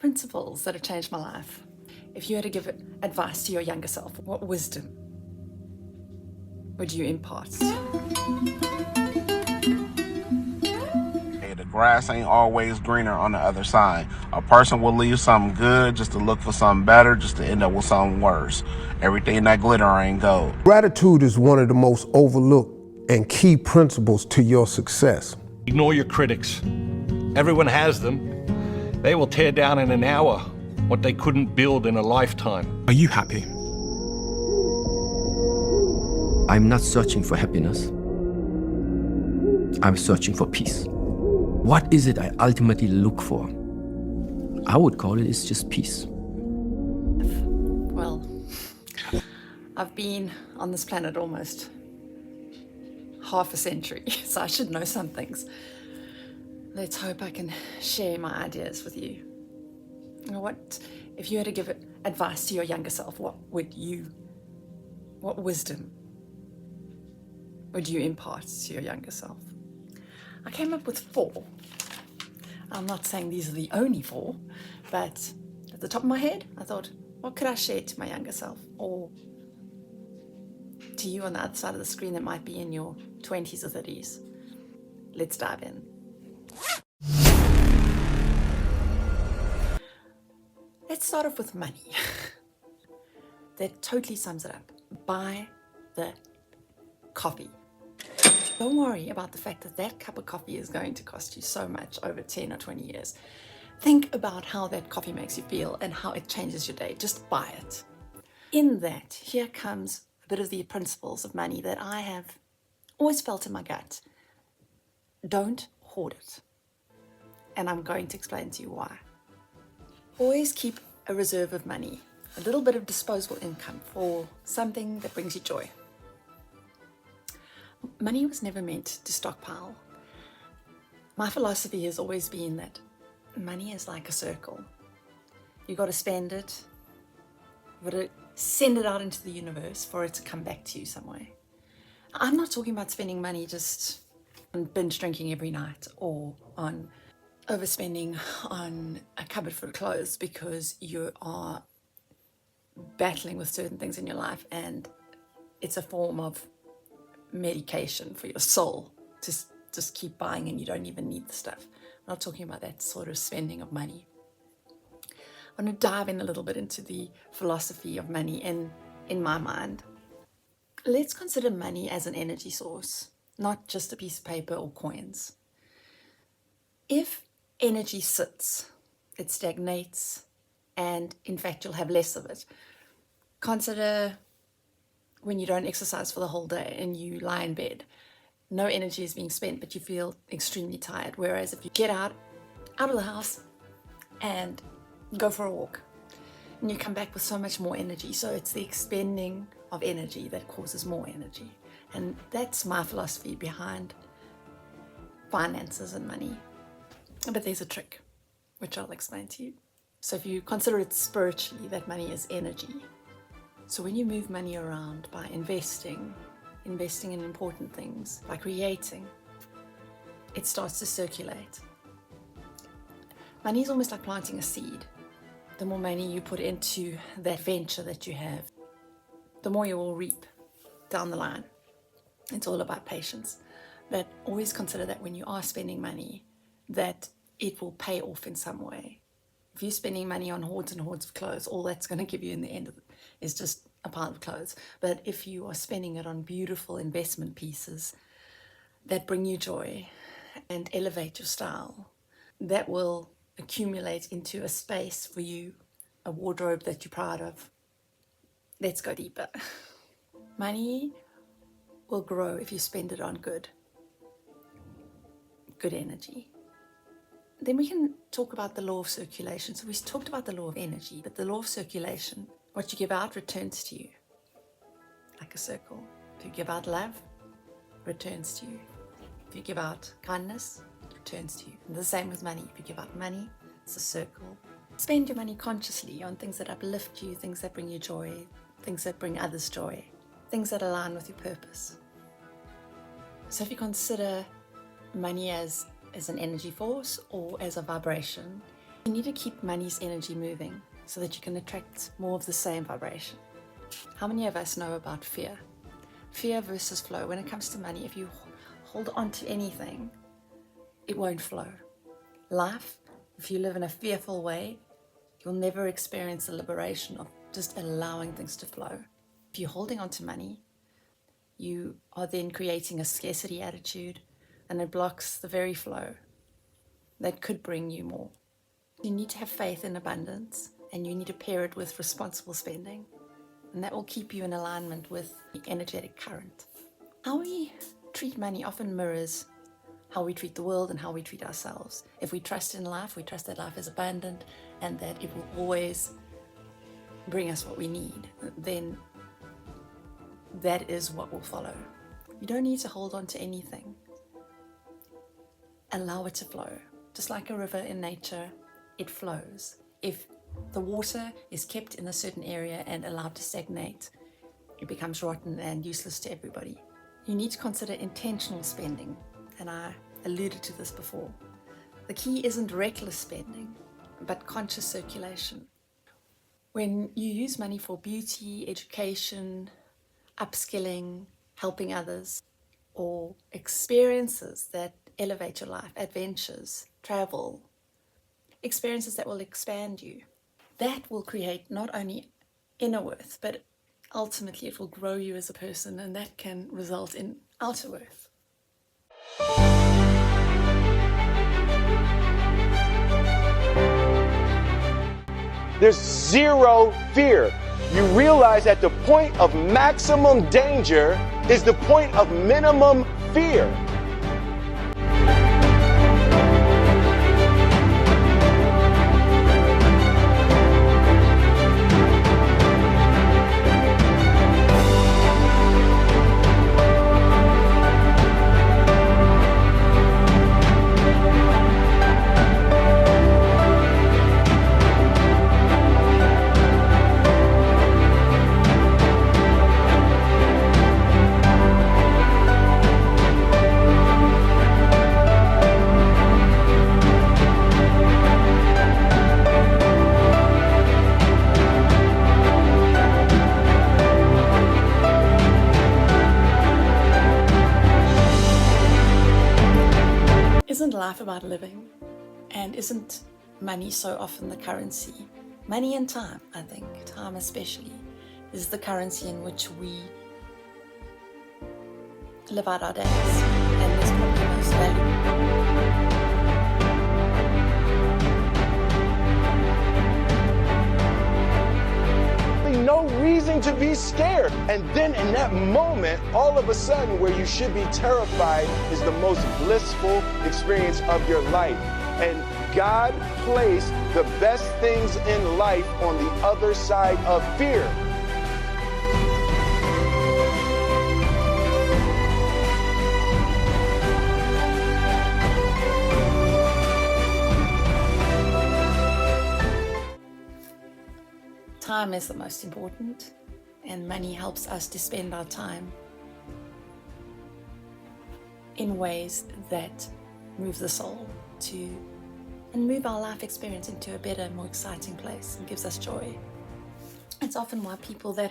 principles that have changed my life. If you had to give advice to your younger self, what wisdom would you impart? Hey, the grass ain't always greener on the other side. A person will leave something good just to look for something better, just to end up with something worse. Everything that glitter ain't gold. Gratitude is one of the most overlooked and key principles to your success. Ignore your critics. Everyone has them. They will tear down in an hour what they couldn't build in a lifetime. Are you happy? I'm not searching for happiness. I'm searching for peace. What is it I ultimately look for? I would call it's just peace. Well, I've been on this planet almost half a century, so I should know some things. Let's hope I can share my ideas with you. What, if you had to give advice to your younger self, what wisdom would you impart to your younger self? I came up with 4. I'm not saying these are the only 4, but at the top of my head, I thought, what could I share to my younger self? Or to you on the other side of the screen that might be in your 20s or 30s. Let's dive in. Let's start off with money. That totally sums it up. Buy the coffee. Don't worry about the fact that that cup of coffee is going to cost you so much over 10 or 20 years. Think about how that coffee makes you feel and how it changes your day. Just buy it. In that, here comes a bit of the principles of money that I have always felt in my gut. Don't hoard it. And I'm going to explain to you why. Always keep a reserve of money, a little bit of disposable income for something that brings you joy. Money was never meant to stockpile. My philosophy has always been that money is like a circle. You got to spend it, you got to send it out into the universe for it to come back to you some way. I'm not talking about spending money just on binge drinking every night or on overspending on a cupboard full of clothes because you are battling with certain things in your life and it's a form of medication for your soul to just keep buying and you don't even need the stuff. I'm not talking about that sort of spending of money. I want to dive in a little bit into the philosophy of money in my mind. Let's consider money as an energy source, not just a piece of paper or coins. If energy sits, it stagnates, and in fact you'll have less of it. Consider when you don't exercise for the whole day and you lie in bed. No energy is being spent, but you feel extremely tired. Whereas if you get out of the house and go for a walk, and you come back with so much more energy. So it's the expending of energy that causes more energy. And that's my philosophy behind finances and money. But there's a trick, which I'll explain to you. So if you consider it spiritually, that money is energy. So when you move money around by investing in important things, by creating, it starts to circulate. Money is almost like planting a seed. The more money you put into that venture that you have, the more you will reap down the line. It's all about patience. But always consider that when you are spending money, that it will pay off in some way. If you're spending money on hordes and hordes of clothes, all that's going to give you in the end is just a pile of clothes. But if you are spending it on beautiful investment pieces that bring you joy and elevate your style, that will accumulate into a space for you, a wardrobe that you're proud of. Let's go deeper. Money will grow if you spend it on good energy. Then we can talk about the law of circulation. So we talked about the law of energy, but the law of circulation, what you give out returns to you, like a circle. If you give out love, returns to you. If you give out kindness, it returns to you. And the same with money. If you give out money, it's a circle. Spend your money consciously on things that uplift you, things that bring you joy, things that bring others joy, things that align with your purpose. So if you consider money as an energy force or as a vibration, You need to keep money's energy moving so that you can attract more of the same vibration. How many of us know about fear? Fear versus flow. When it comes to money, if you hold on to anything, it won't flow. Life, if you live in a fearful way, you'll never experience the liberation of just allowing things to flow. If you're holding on to money, you are then creating a scarcity attitude, and it blocks the very flow that could bring you more. You need to have faith in abundance, and you need to pair it with responsible spending, and that will keep you in alignment with the energetic current. How we treat money often mirrors how we treat the world and how we treat ourselves. If we trust in life, we trust that life is abundant and that it will always bring us what we need, then that is what will follow. You don't need to hold on to anything. Allow it to flow. Just like a river in nature, it flows. If the water is kept in a certain area and allowed to stagnate, it becomes rotten and useless to everybody. You need to consider intentional spending, and I alluded to this before. The key isn't reckless spending, but conscious circulation. When you use money for beauty, education, upskilling, helping others, or experiences that elevate your life, adventures, travel, experiences that will expand you, that will create not only inner worth, but ultimately it will grow you as a person, and that can result in outer worth. There's zero fear. You realize that the point of maximum danger is the point of minimum fear. Isn't life about living? And isn't money so often the currency? Money and time, I think, time especially, is the currency in which we live out our days, and is probably the most valuable. No reason to be scared. And then in that moment, all of a sudden, where you should be terrified is the most blissful experience of your life. And God placed the best things in life on the other side of fear. Time is the most important, and money helps us to spend our time in ways that move the soul and move our life experience into a better, more exciting place, and gives us joy. It's often why people that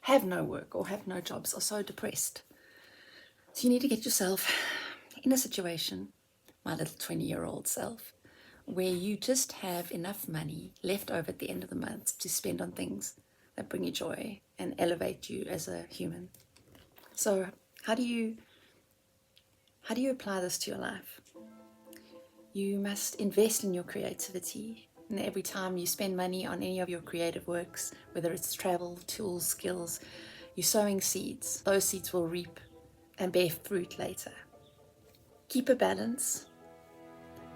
have no work or have no jobs are so depressed. So you need to get yourself in a situation, my little 20-year-old self, where you just have enough money left over at the end of the month to spend on things that bring you joy and elevate you as a human. So how do you apply this to your life? You must invest in your creativity. And every time you spend money on any of your creative works, whether it's travel, tools, skills, you're sowing seeds. Those seeds will reap and bear fruit later. Keep a balance.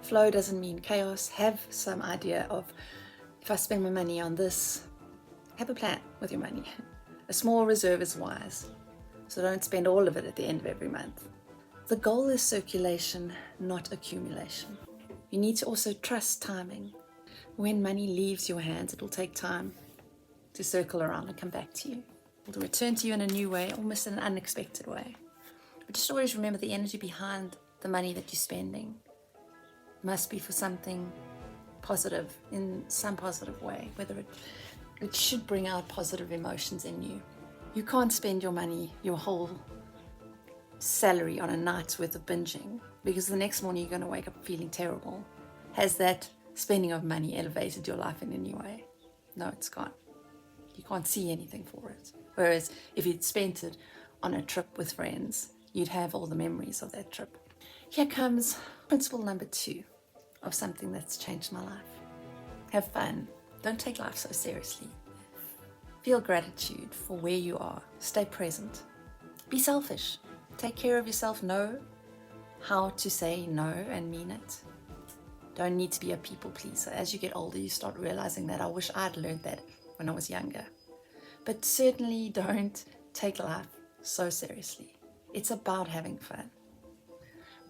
Flow doesn't mean chaos. Have some idea of, if I spend my money on this, have a plan with your money. A small reserve is wise, so don't spend all of it at the end of every month. The goal is circulation, not accumulation. You need to also trust timing. When money leaves your hands, it will take time to circle around and come back to you. It will return to you in a new way, almost in an unexpected way. But just always remember the energy behind the money that you're spending must be for something positive in some positive way, whether it should bring out positive emotions in you. You can't spend your money, your whole salary on a night's worth of binging, because the next morning you're going to wake up feeling terrible. Has that spending of money elevated your life in any way? No, it's gone. You can't see anything for it. Whereas if you'd spent it on a trip with friends, you'd have all the memories of that trip. Here comes principle number 2 of something that's changed my life. Have fun. Don't take life so seriously. Feel gratitude for where you are. Stay present. Be selfish. Take care of yourself. Know how to say no and mean it. Don't need to be a people pleaser. As you get older, you start realizing that I wish I'd learned that when I was younger. But certainly don't take life so seriously. It's about having fun.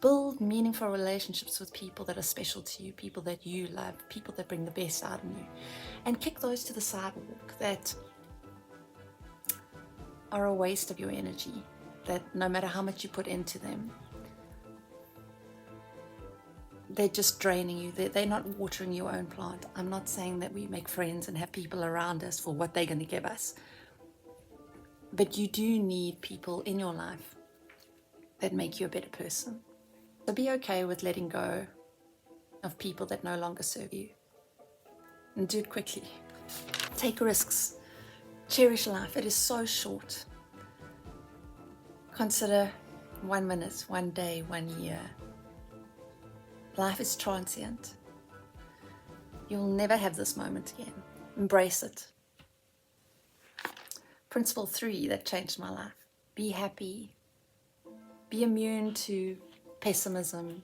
Build meaningful relationships with people that are special to you, people that you love, people that bring the best out in you. And kick those to the sidewalk that are a waste of your energy, that no matter how much you put into them, they're just draining you. They're not watering your own plant. I'm not saying that we make friends and have people around us for what they're going to give us. But you do need people in your life that make you a better person. So be okay with letting go of people that no longer serve you. And do it quickly. Take risks. Cherish life. It is so short. Consider 1 minute, 1 day, 1 year. Life is transient. You'll never have this moment again. Embrace it. Principle 3 that changed my life. Be happy. Be immune to pessimism.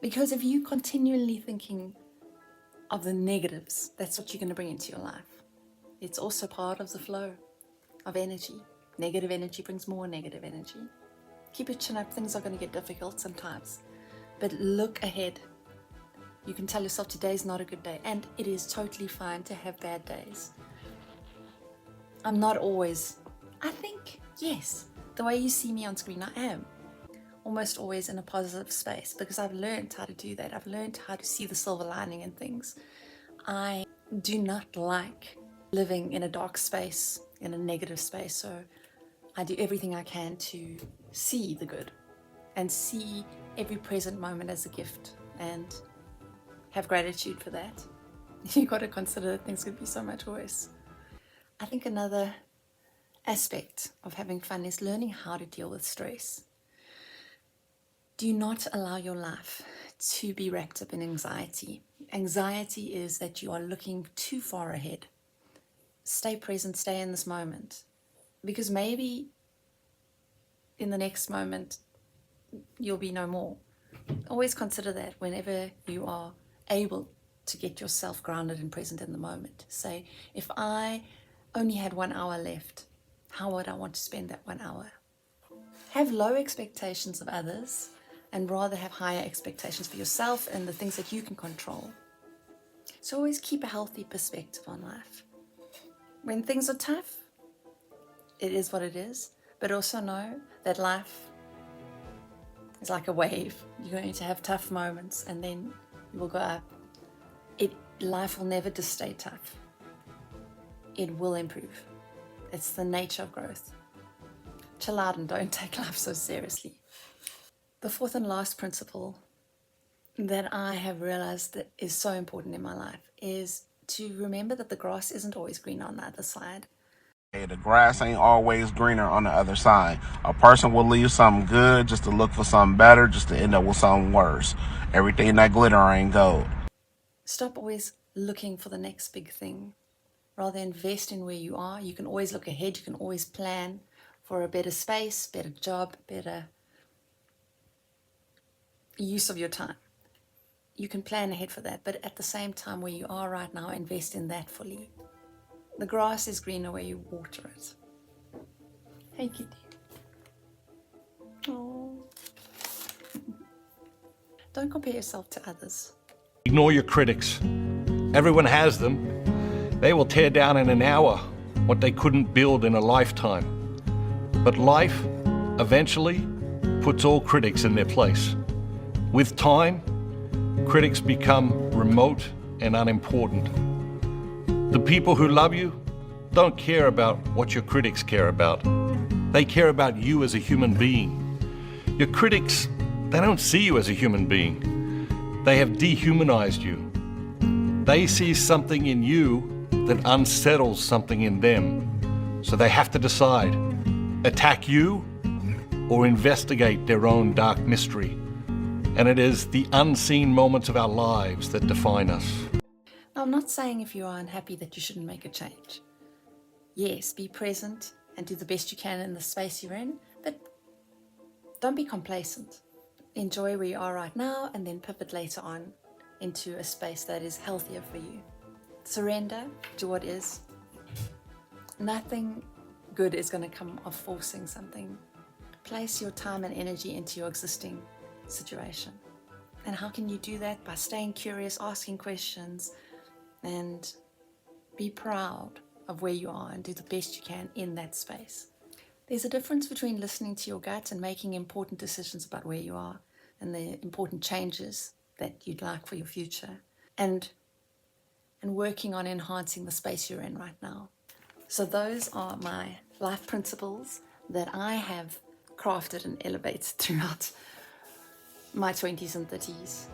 Because if you continually thinking of the negatives, that's what you're going to bring into your life. It's also part of the flow of energy. Negative energy brings more negative energy. Keep your chin up. Things are going to get difficult sometimes. But look ahead. You can tell yourself today's not a good day, and it is totally fine to have bad days. I'm not always, I think, yes, the way you see me on screen, I am almost always in a positive space because I've learned how to do that. I've learned how to see the silver lining in things. I do not like living in a dark space, in a negative space, so I do everything I can to see the good and see every present moment as a gift and have gratitude for that. You've got to consider that things could be so much worse. I think another aspect of having fun is learning how to deal with stress. Do not allow your life to be wrapped up in anxiety. Anxiety is that you are looking too far ahead. Stay present, stay in this moment. Because maybe in the next moment, you'll be no more. Always consider that whenever you are able to get yourself grounded and present in the moment. Say, if I only had 1 hour left, how would I want to spend that 1 hour? Have low expectations of others and rather have higher expectations for yourself and the things that you can control. So always keep a healthy perspective on life. When things are tough, it is what it is, but also know that life is like a wave. You're going to have tough moments and then you will go up. Life will never just stay tough. It will improve. It's the nature of growth. Chill out and don't take life so seriously. The fourth and last principle that I have realized that is so important in my life is to remember that the grass isn't always green on the other side. Hey, the grass ain't always greener on the other side. A person will leave something good just to look for something better, just to end up with something worse. Everything that glitter ain't gold. Stop always looking for the next big thing. Rather invest in where you are. You can always look ahead. You can always plan for a better space, better job, better use of your time. You can plan ahead for that. But at the same time, where you are right now, invest in that fully. The grass is greener where you water it. Hey, kitty. Oh. Don't compare yourself to others. Ignore your critics. Everyone has them. They will tear down in an hour what they couldn't build in a lifetime. But life eventually puts all critics in their place. With time, critics become remote and unimportant. The people who love you don't care about what your critics care about. They care about you as a human being. Your critics, they don't see you as a human being. They have dehumanized you. They see something in you that unsettles something in them. So they have to decide, attack you or investigate their own dark mystery. And it is the unseen moments of our lives that define us. Now, I'm not saying if you are unhappy that you shouldn't make a change. Yes, be present and do the best you can in the space you're in, but don't be complacent. Enjoy where you are right now and then pivot later on into a space that is healthier for you. Surrender to what is. Nothing good is going to come of forcing something. Place your time and energy into your existing situation. And how can you do that? By staying curious, asking questions, and be proud of where you are and do the best you can in that space. There's a difference between listening to your gut and making important decisions about where you are and the important changes that you'd like for your future, and working on enhancing the space you're in right now. So those are my life principles that I have crafted and elevated throughout my 20s and 30s.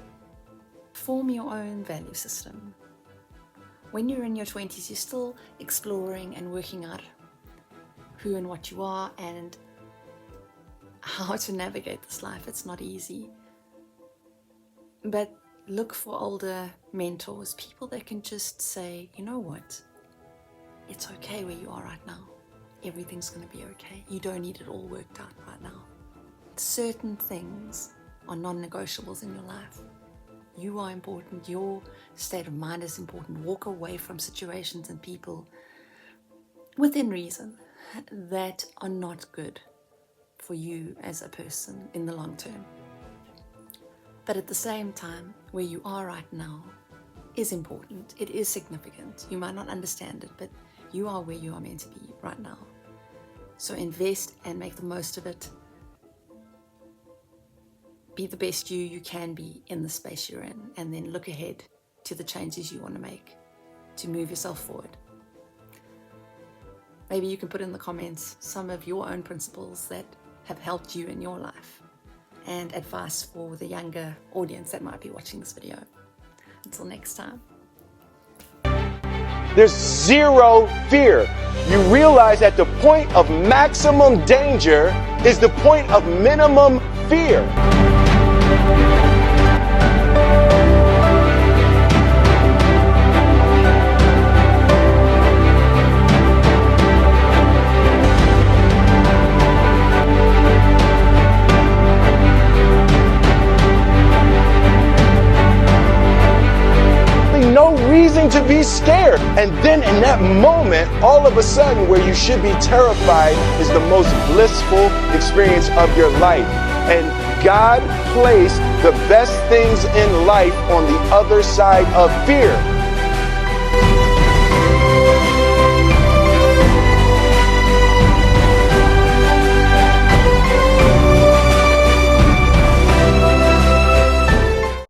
Form your own value system. When you're in your 20s, you're still exploring and working out who and what you are and how to navigate this life. It's not easy. But look for older mentors, people that can just say, you know what, it's okay where you are right now. Everything's going to be okay. You don't need it all worked out right now. Certain things are non-negotiables in your life. You are important. Your state of mind is important. Walk away from situations and people within reason that are not good for you as a person in the long term. But at the same time, where you are right now is important. It is significant. You might not understand it, but you are where you are meant to be right now. So invest and make the most of it. Be the best you can be in the space you're in, and then look ahead to the changes you want to make to move yourself forward. Maybe you can put in the comments some of your own principles that have helped you in your life and advice for the younger audience that might be watching this video. Until next time. There's zero fear. You realize that the point of maximum danger is the point of minimum fear. No reason to be scared. And then in that moment, all of a sudden, where you should be terrified is the most blissful experience of your life. And God placed the best things in life on the other side of fear.